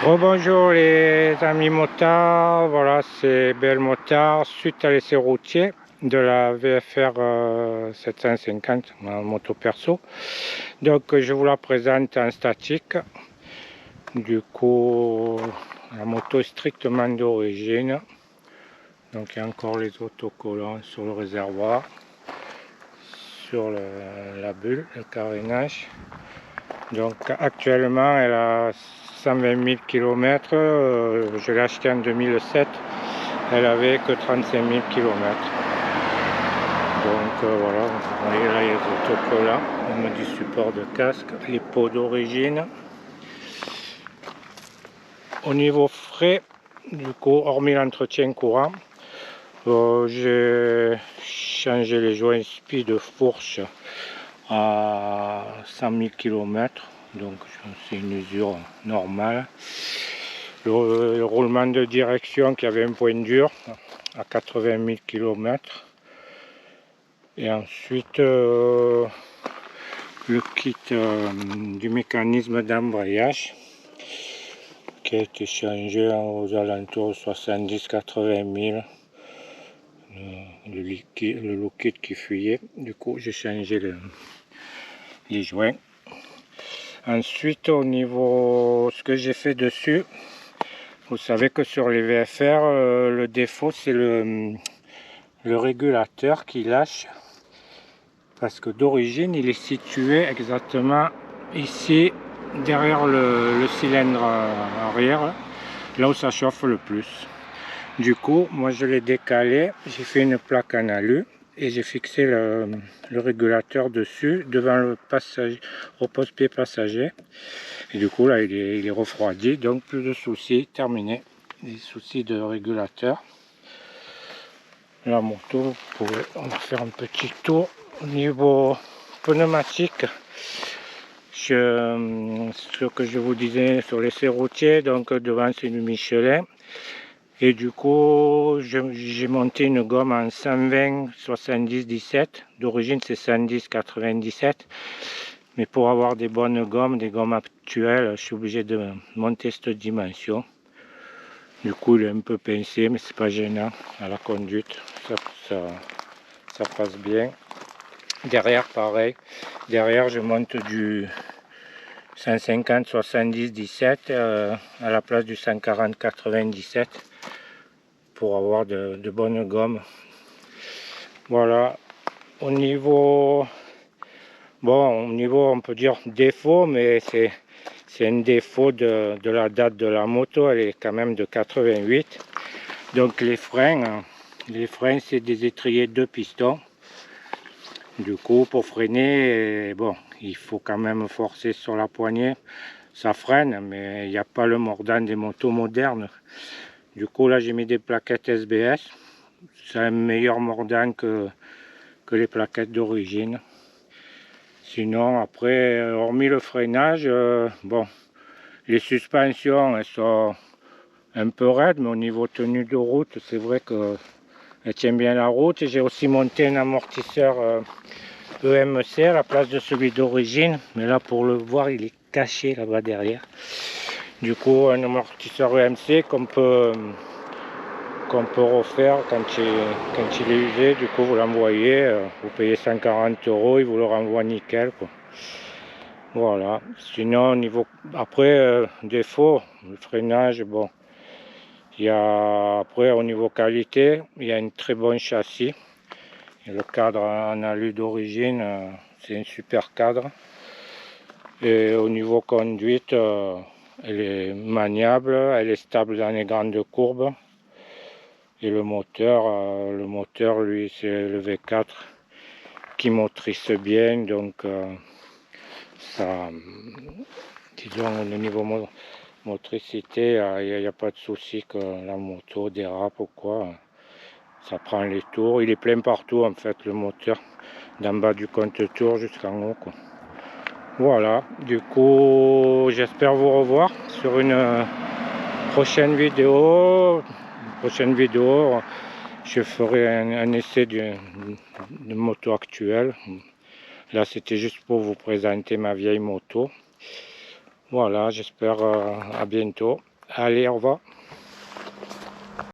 Rebonjour les amis motards, voilà c'est Bel Motard suite à l'essai routier de la VFR 750, ma moto perso. Donc je vous la présente en statique. Du coup la moto est strictement d'origine. Donc il y a encore les autocollants sur le réservoir, sur la bulle, le carénage. Donc actuellement elle a 120 000 km, je l'ai acheté en 2007, elle avait que 35 000 km. Donc voilà, vous voyez là il y a les autocollants, même du support de casque, les pots d'origine. Au niveau frais, du coup, hormis l'entretien courant, j'ai changé les joints spi de fourche à 100 000 km, donc c'est une usure normale. Le roulement de direction qui avait un point dur à 80 000 km. Et ensuite le kit du mécanisme d'embrayage qui a été changé aux alentours de 70-80 000. Le liquide qui fuyait, du coup j'ai changé les joints. Ensuite au niveau ce que j'ai fait dessus, vous savez que sur les VFR le défaut c'est le régulateur qui lâche, parce que d'origine il est situé exactement ici derrière le cylindre arrière, là où ça chauffe le plus. Du coup moi je l'ai décalé, j'ai fait une plaque en alu et j'ai fixé le régulateur dessus devant le repose-pied passager, et du coup là il est refroidi, donc plus de soucis, terminé les soucis de régulateur. La moto, on va faire un petit tour au niveau pneumatique. Ce que je vous disais sur l'essai routier, donc devant c'est une Michelin, et du coup j'ai monté une gomme en 120 70 17, d'origine c'est 110 97, mais pour avoir des bonnes gommes, des gommes actuelles, je suis obligé de monter cette dimension. Du coup il est un peu pincé, mais c'est pas gênant à la conduite, ça passe bien. Derrière pareil, derrière je monte du 150 70 17 à la place du 140 97 pour avoir de bonnes gommes. Voilà. Au niveau on peut dire défaut, mais c'est un défaut de la date de la moto, elle est quand même de 88. Donc les freins c'est des étriers 2 pistons. Du coup pour freiner, bon, il faut quand même forcer sur la poignée, ça freine, mais il n'y a pas le mordant des motos modernes. Du coup là j'ai mis des plaquettes SBS, c'est un meilleur mordant que les plaquettes d'origine. Sinon après, hormis le freinage, bon, les suspensions elles sont un peu raides, mais au niveau tenue de route c'est vrai que elle tient bien la route. J'ai aussi monté un amortisseur EMC à la place de celui d'origine, mais là pour le voir il est caché là-bas derrière. Du coup un amortisseur EMC qu'on peut refaire quand il est usé. Du coup vous l'envoyez, vous payez 140 €, il vous le renvoie nickel quoi. Voilà. Sinon au niveau après défaut, le freinage, bon, il y a après au niveau qualité, il y a un très bon châssis. Et le cadre en alu d'origine, c'est un super cadre. Et au niveau conduite, elle est maniable, elle est stable dans les grandes courbes. Et le moteur lui c'est le V4 qui motrice bien, donc ça, disons au niveau motricité, il n'y a pas de souci que la moto dérape ou quoi. Ça prend les tours, il est plein partout en fait le moteur, d'en bas du compte-tours jusqu'en haut quoi. Voilà, du coup j'espère vous revoir sur une prochaine vidéo. Je ferai un essai de moto actuelle. Là c'était juste pour vous présenter ma vieille moto. Voilà, j'espère à bientôt. Allez, au revoir.